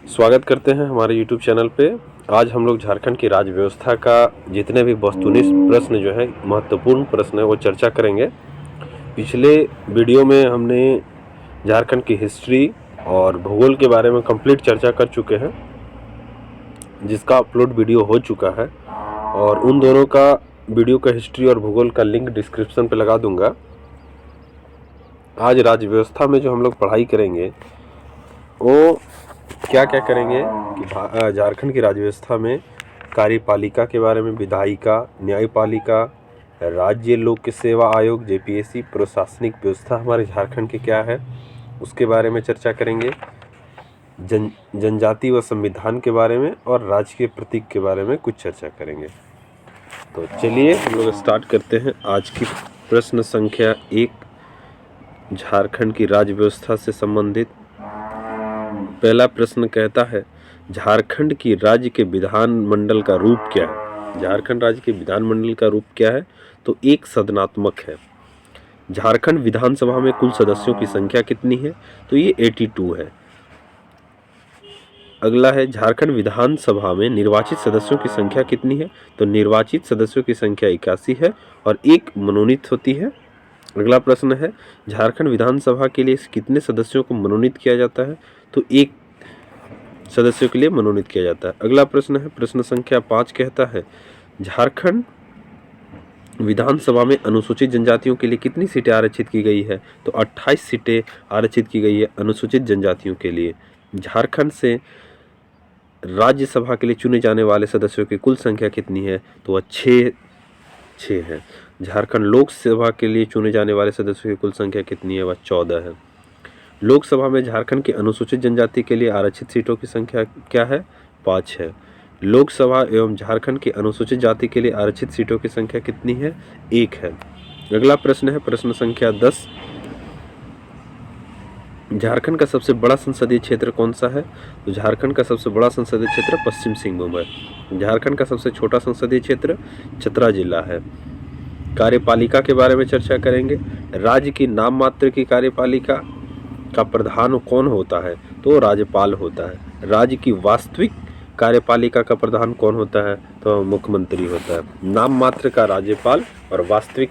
स्वागत करते हैं हमारे YouTube चैनल पे। आज हम लोग झारखंड की राज्य व्यवस्था का जितने भी वस्तुनिष्ठ प्रश्न जो है, महत्वपूर्ण प्रश्न है, वो चर्चा करेंगे। पिछले वीडियो में हमने झारखंड की हिस्ट्री और भूगोल के बारे में कंप्लीट चर्चा कर चुके हैं, जिसका अपलोड वीडियो हो चुका है और उन दोनों का वीडियो का हिस्ट्री और भूगोल का लिंक डिस्क्रिप्शन पे लगा दूंगा। आज राज्य व्यवस्था में जो हम लोग पढ़ाई करेंगे वो क्या क्या करेंगे कि झारखंड की राज्य व्यवस्था में कार्यपालिका के बारे में, विधायिका, न्यायपालिका, राज्य लोक सेवा आयोग जेपीएससी, प्रशासनिक व्यवस्था हमारे झारखंड की क्या है उसके बारे में चर्चा करेंगे, जनजाति व संविधान के बारे में और राज्य के प्रतीक के बारे में कुछ चर्चा करेंगे। तो चलिए हम लोग स्टार्ट करते हैं। आज की प्रश्न संख्या 1 झारखंड की राज्य व्यवस्था से संबंधित पहला प्रश्न कहता है, झारखंड की राज्य के विधानमंडल का रूप क्या है? झारखंड राज्य के विधानमंडल का रूप क्या है? तो एक सदनात्मक है। झारखंड विधानसभा में कुल सदस्यों की संख्या कितनी है? तो ये 82 है। अगला है, झारखंड विधानसभा में निर्वाचित सदस्यों की संख्या कितनी है? तो निर्वाचित सदस्यों की संख्या 81 है और एक मनोनीत होती है। अगला प्रश्न है, झारखंड विधानसभा के लिए कितने सदस्यों को मनोनीत किया जाता है? तो एक सदस्यों के लिए मनोनीत किया जाता है। अगला प्रश्न है, प्रश्न संख्या 5 कहता है, झारखंड विधानसभा में अनुसूचित जनजातियों के लिए कितनी सीटें आरक्षित की गई है? तो 28 सीटें आरक्षित की गई है अनुसूचित जनजातियों के लिए। झारखंड से राज्यसभा के लिए चुने जाने वाले सदस्यों की कुल संख्या कितनी है? तो 6 है। झारखंड लोकसभा के लिए चुने जाने वाले सदस्यों की कुल संख्या कितनी है? वह 14 है। लोकसभा में झारखंड की अनुसूचित जनजाति के लिए आरक्षित सीटों की संख्या क्या है? 5 है। लोकसभा एवं झारखंड की अनुसूचित जाति के लिए आरक्षित सीटों की संख्या कितनी है? 1 है। अगला प्रश्न है, प्रश्न संख्या 10, झारखंड का सबसे बड़ा संसदीय क्षेत्र कौन सा है? तो झारखंड का सबसे बड़ा संसदीय क्षेत्र पश्चिम सिंहभूम है। झारखंड का सबसे छोटा संसदीय क्षेत्र चतरा जिला है। कार्यपालिका के बारे में चर्चा करेंगे। राज्य की नाम मात्र की कार्यपालिका का प्रधान कौन होता है? तो राज्यपाल होता है। राज्य की वास्तविक कार्यपालिका का प्रधान कौन होता है? तो मुख्यमंत्री होता है। नाम मात्र का राज्यपाल और वास्तविक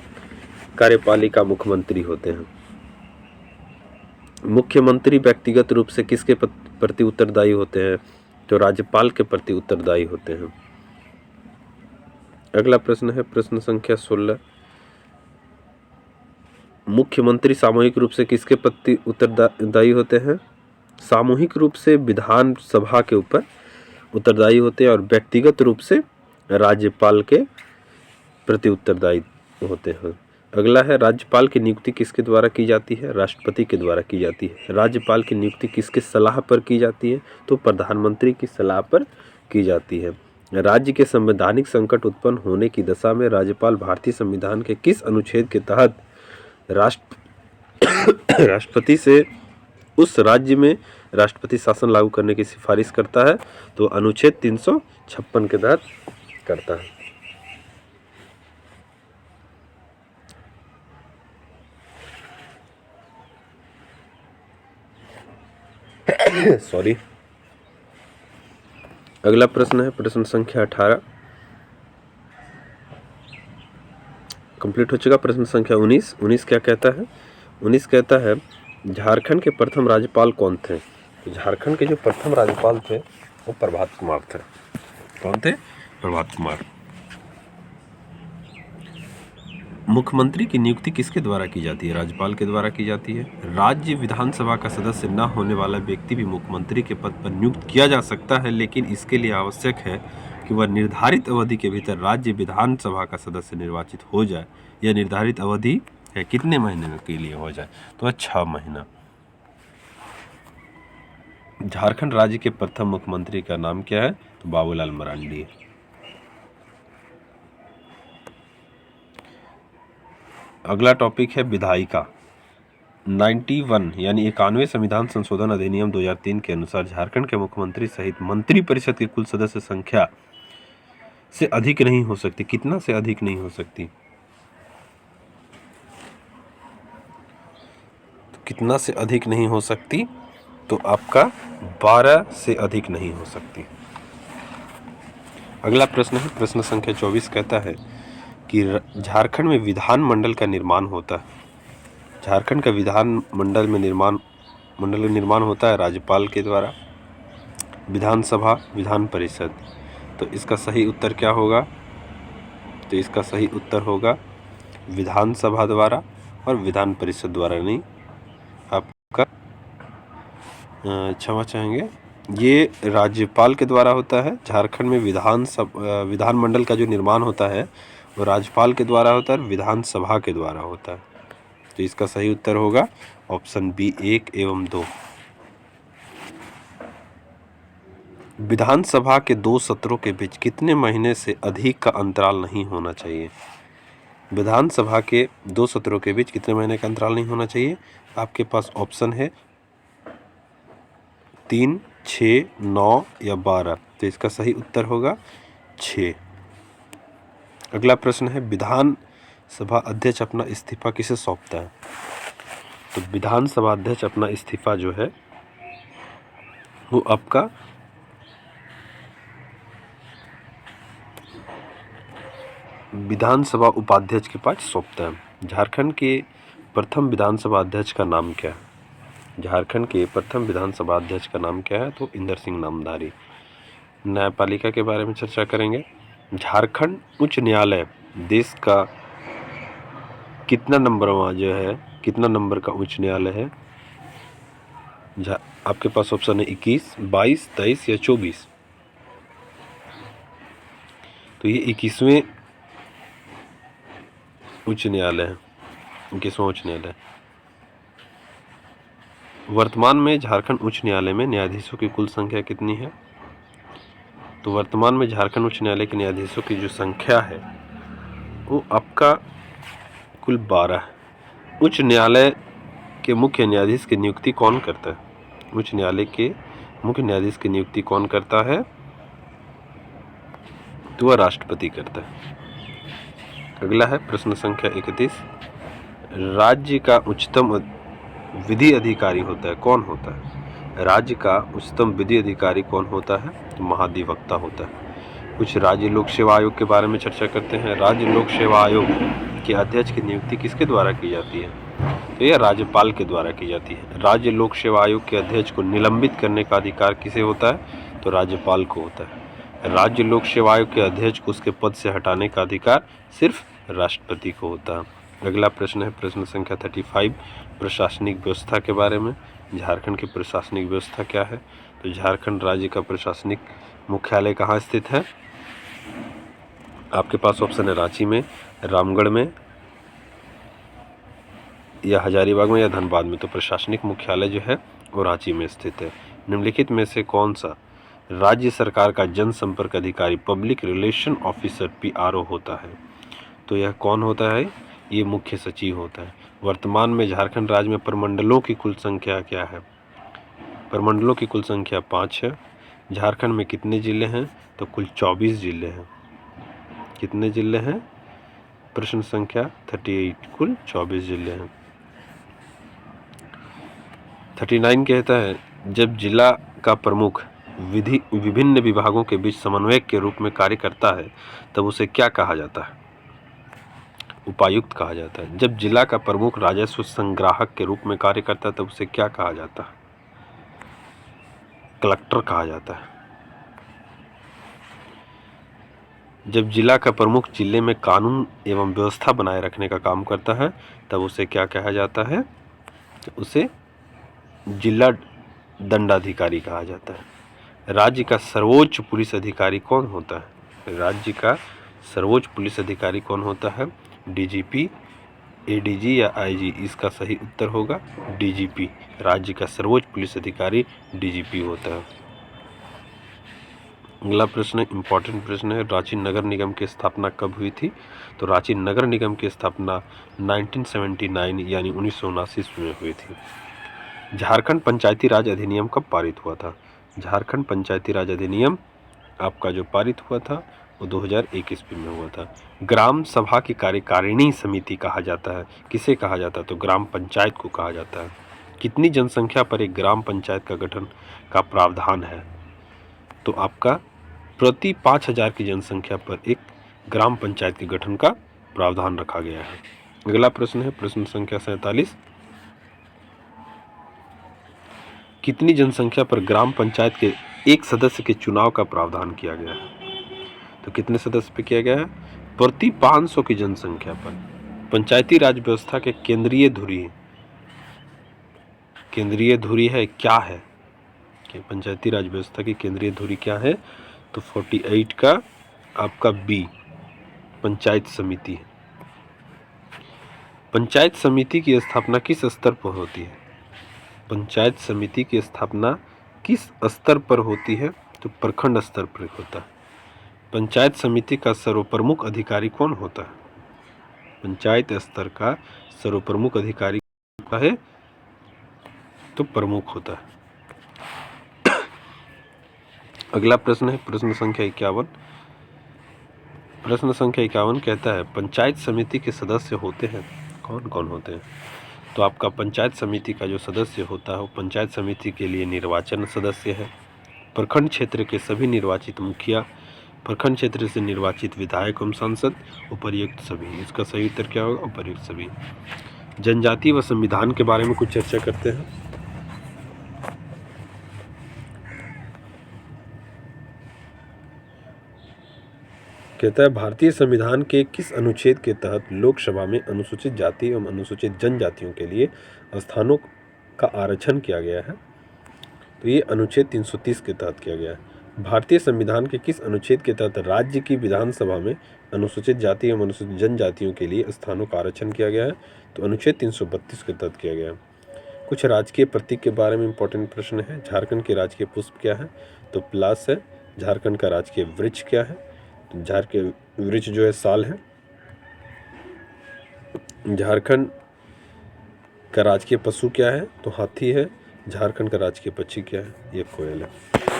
कार्यपालिका मुख्यमंत्री होते हैं। मुख्यमंत्री व्यक्तिगत रूप से किसके प्रति उत्तरदायी होते हैं? तो राज्यपाल के प्रति उत्तरदायी होते हैं। अगला प्रश्न है, प्रश्न संख्या 16, मुख्यमंत्री सामूहिक रूप से किसके प्रति उत्तरदायी होते हैं? सामूहिक रूप से विधानसभा के ऊपर उत्तरदायी होते हैं और व्यक्तिगत रूप से राज्यपाल के प्रति उत्तरदायी होते हैं। अगला है, राज्यपाल की नियुक्ति किसके द्वारा की जाती है? राष्ट्रपति के द्वारा की जाती है। राज्यपाल की नियुक्ति किसके सलाह पर की जाती है? तो प्रधानमंत्री की सलाह पर की जाती है। राज्य के संवैधानिक संकट उत्पन्न होने की दशा में राज्यपाल भारतीय संविधान के किस अनुच्छेद के तहत राष्ट्रपति से उस राज्य में राष्ट्रपति शासन लागू करने की सिफारिश करता है? तो अनुच्छेद 356 के तहत करता है। सॉरी। अगला प्रश्न है, प्रश्न संख्या 18 कंप्लीट हो चुका। प्रश्न संख्या 19 क्या कहता है? 19 कहता है, झारखंड के प्रथम राज्यपाल कौन थे? तो झारखंड के जो प्रथम राज्यपाल थे वो प्रभात कुमार थे। कौन थे? प्रभात कुमार। मुख्यमंत्री की नियुक्ति किसके द्वारा की जाती है? राज्यपाल के द्वारा की जाती है। राज्य विधानसभा का सदस्य न होने वाला व्यक्ति भी मुख्यमंत्री के पद पर नियुक्त किया जा सकता है, लेकिन इसके लिए आवश्यक है कि वह निर्धारित अवधि के भीतर राज्य विधानसभा का सदस्य निर्वाचित हो जाए। यह निर्धारित अवधि है कितने महीने के लिए हो जाए? तो 6 महीना। झारखंड राज्य के प्रथम मुख्यमंत्री का नाम क्या है? तो बाबूलाल मरांडी। अगला टॉपिक है विधायिका। 91 यानी 91वें संविधान संशोधन अधिनियम 2003 के अनुसार झारखंड के मुख्यमंत्री सहित मंत्रिपरिषद की कुल सदस्य संख्या से अधिक नहीं हो सकती। कितना से अधिक नहीं हो सकती? तो कितना से अधिक नहीं हो सकती? तो आपका 12 से अधिक नहीं हो सकती। अगला प्रश्न है, प्रश्न संख्या 24 कहता है कि झारखंड में विधान मंडल का निर्माण होता है। झारखंड का विधान मंडल में निर्माण होता है राज्यपाल के द्वारा, विधानसभा, विधान परिषद। तो इसका सही उत्तर क्या होगा? तो इसका सही उत्तर होगा विधानसभा द्वारा और विधान परिषद द्वारा नहीं। आपका क्षमा चाहेंगे, ये राज्यपाल के द्वारा होता है। झारखंड में विधानमंडल का जो निर्माण होता है वो राज्यपाल के द्वारा होता है, विधानसभा के द्वारा होता है। तो इसका सही उत्तर होगा ऑप्शन बी 1 एवं 2। विधानसभा के 2 सत्रों के बीच कितने महीने से अधिक का अंतराल नहीं होना चाहिए? विधानसभा के 2 सत्रों के बीच कितने महीने का अंतराल नहीं होना चाहिए? आपके पास ऑप्शन है 3, 6, 9 या 12। तो इसका सही उत्तर होगा 6। अगला प्रश्न है, विधानसभा अध्यक्ष अपना इस्तीफा किसे सौंपता है? तो विधानसभा अध्यक्ष अपना इस्तीफा जो है वो आपका विधानसभा उपाध्यक्ष के पास सौंपता है। झारखंड के प्रथम विधानसभा अध्यक्ष का नाम क्या है? झारखंड के प्रथम विधानसभा अध्यक्ष का नाम क्या है? तो इंदर सिंह नामधारी। न्यायपालिका के बारे में चर्चा करेंगे। झारखंड उच्च न्यायालय देश का कितना नंबर का उच्च न्यायालय है? आपके पास ऑप्शन है 21, 22, 23 या 24। तो ये 21वें उच्च न्यायालय है, 21वां उच्च न्यायालय। वर्तमान में झारखंड उच्च न्यायालय में न्यायाधीशों की कुल संख्या कितनी है? तो वर्तमान में झारखंड उच्च न्यायालय के न्यायाधीशों की जो संख्या है वो आपका कुल 12 है। उच्च न्यायालय के मुख्य न्यायाधीश की नियुक्ति कौन करता है? उच्च न्यायालय के मुख्य न्यायाधीश की नियुक्ति कौन करता है? तो वह राष्ट्रपति करता है। अगला है प्रश्न संख्या 31। राज्य का उच्चतम विधि अधिकारी होता है, कौन होता है? राज्य का उच्चतम विधि अधिकारी कौन होता है? तो महाधिवक्ता होता है। कुछ राज्य लोक सेवा आयोग के बारे में चर्चा करते हैं। राज्य लोक सेवा आयोग के अध्यक्ष की नियुक्ति किसके द्वारा की जाती है? तो यह राज्यपाल के द्वारा की जाती है। राज्य लोक सेवा आयोग के अध्यक्ष को निलंबित करने का अधिकार किसे होता है? तो राज्यपाल को होता है। राज्य लोक सेवा आयोग के अध्यक्ष को उसके पद से हटाने का अधिकार सिर्फ राष्ट्रपति को होता है। अगला प्रश्न है प्रश्न संख्या 35, प्रशासनिक व्यवस्था के बारे में। झारखंड की प्रशासनिक व्यवस्था क्या है? तो झारखंड राज्य का प्रशासनिक मुख्यालय कहाँ स्थित है? आपके पास ऑप्शन है रांची में, रामगढ़ में या हजारीबाग में या धनबाद में। तो प्रशासनिक मुख्यालय जो है वो रांची में स्थित है। निम्नलिखित में से कौन सा राज्य सरकार का जनसंपर्क अधिकारी पब्लिक रिलेशन ऑफिसर PRO होता है? तो यह कौन होता है? ये मुख्य सचिव होता है। वर्तमान में झारखंड राज्य में प्रमंडलों की कुल संख्या क्या है? प्रमंडलों की कुल संख्या 5 है। झारखंड में कितने जिले हैं? तो कुल 24 जिले हैं। कितने जिले हैं? प्रश्न संख्या 38, कुल 24 जिले हैं। 39 कहता है, जब जिला का प्रमुख विभिन्न विभागों के बीच समन्वयक के रूप में कार्य करता है तब उसे क्या कहा जाता है? उपायुक्त कहा जाता है। जब जिला का प्रमुख राजस्व संग्राहक के रूप में कार्य करता है तब उसे क्या कहा जाता है? कलेक्टर कहा जाता है। जब जिला का प्रमुख जिले में कानून एवं व्यवस्था बनाए रखने का काम करता है तब उसे क्या कहा जाता है? उसे जिला दंडाधिकारी कहा जाता है। राज्य का सर्वोच्च पुलिस अधिकारी कौन होता है? राज्य का सर्वोच्च पुलिस अधिकारी कौन होता है? DGP, ADG या IG? इसका सही उत्तर होगा DGP। राज्य का सर्वोच्च पुलिस अधिकारी DGP होता है। अगला प्रश्न इंपॉर्टेंट प्रश्न है, रांची नगर निगम की स्थापना कब हुई थी? तो रांची नगर निगम की स्थापना 1979 यानी 1979 ईस्वी में हुई थी। झारखंड पंचायती राज अधिनियम कब पारित हुआ था? झारखंड पंचायती राज अधिनियम आपका जो पारित हुआ था वो 2001 ईस्वी में हुआ था। ग्राम सभा की कार्यकारिणी समिति कहा जाता है, किसे कहा जाता है? तो ग्राम पंचायत को कहा जाता है। कितनी जनसंख्या पर एक ग्राम पंचायत का गठन का प्रावधान है? तो आपका प्रति 5000 की जनसंख्या पर एक ग्राम पंचायत के गठन का प्रावधान रखा गया है। अगला प्रश्न है प्रश्न संख्या 47। कितनी जनसंख्या पर ग्राम पंचायत के एक सदस्य के चुनाव का प्रावधान किया गया है? तो कितने सदस्य पे किया गया है? प्रति 500 की जनसंख्या पर। पंचायती राज व्यवस्था के केंद्रीय धुरी है क्या है? कि पंचायती राज व्यवस्था की केंद्रीय धुरी क्या है? तो 48 का आपका बी पंचायत समिति है। पंचायत समिति की स्थापना किस स्तर पर होती है? पंचायत समिति की स्थापना किस स्तर पर होती है? तो प्रखंड स्तर पर होता है। पंचायत समिति का सर्वप्रमुख अधिकारी कौन होता है? पंचायत स्तर का सर्वप्रमुख अधिकारी होता है तो प्रमुख होता है। अगला प्रश्न है प्रश्न संख्या 51। प्रश्न संख्या 51 कहता है पंचायत समिति के सदस्य होते हैं कौन कौन होते हैं? तो आपका पंचायत समिति का जो सदस्य होता है वो पंचायत समिति के लिए निर्वाचन सदस्य है, प्रखंड क्षेत्र के सभी निर्वाचित मुखिया, प्रखंड क्षेत्र से निर्वाचित विधायक एवं सांसद, उपर्युक्त सभी। इसका सही उत्तर क्या होगा? उपर्युक्त सभी। जनजाति व संविधान के बारे में कुछ चर्चा करते हैं। कहता है भारतीय संविधान के किस अनुच्छेद के तहत लोकसभा में अनुसूचित जाति एवं अनुसूचित जनजातियों के लिए स्थानों का आरक्षण किया गया है? तो ये अनुच्छेद 330 के तहत किया गया है। भारतीय संविधान के किस अनुच्छेद के तहत राज्य की विधानसभा में अनुसूचित जाति एवं अनुसूचित जनजातियों के लिए स्थानों का आरक्षण किया गया है? तो अनुच्छेद 332 के तहत किया गया है। कुछ राजकीय प्रतीक के बारे में इंपॉर्टेंट प्रश्न है। झारखंड के राजकीय पुष्प क्या है? तो प्लास है। झारखंड का राजकीय वृक्ष क्या है? तो झारखंड वृक्ष जो है साल है। झारखंड का राजकीय पशु क्या है? तो हाथी है। झारखंड का राजकीय पक्षी क्या है? ये कोयल है।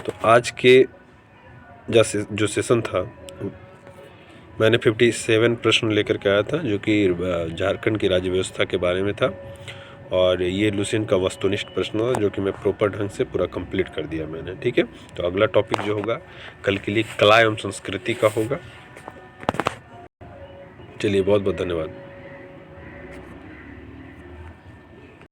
तो आज के जो सेशन था मैंने 57 प्रश्न लेकर के आया था जो कि झारखंड की राज्य व्यवस्था के बारे में था, और ये लुसेंट का वस्तुनिष्ठ प्रश्न था जो कि मैं प्रॉपर ढंग से पूरा कंप्लीट कर दिया मैंने। ठीक है, तो अगला टॉपिक जो होगा कल के लिए कला एवं संस्कृति का होगा। चलिए बहुत बहुत धन्यवाद।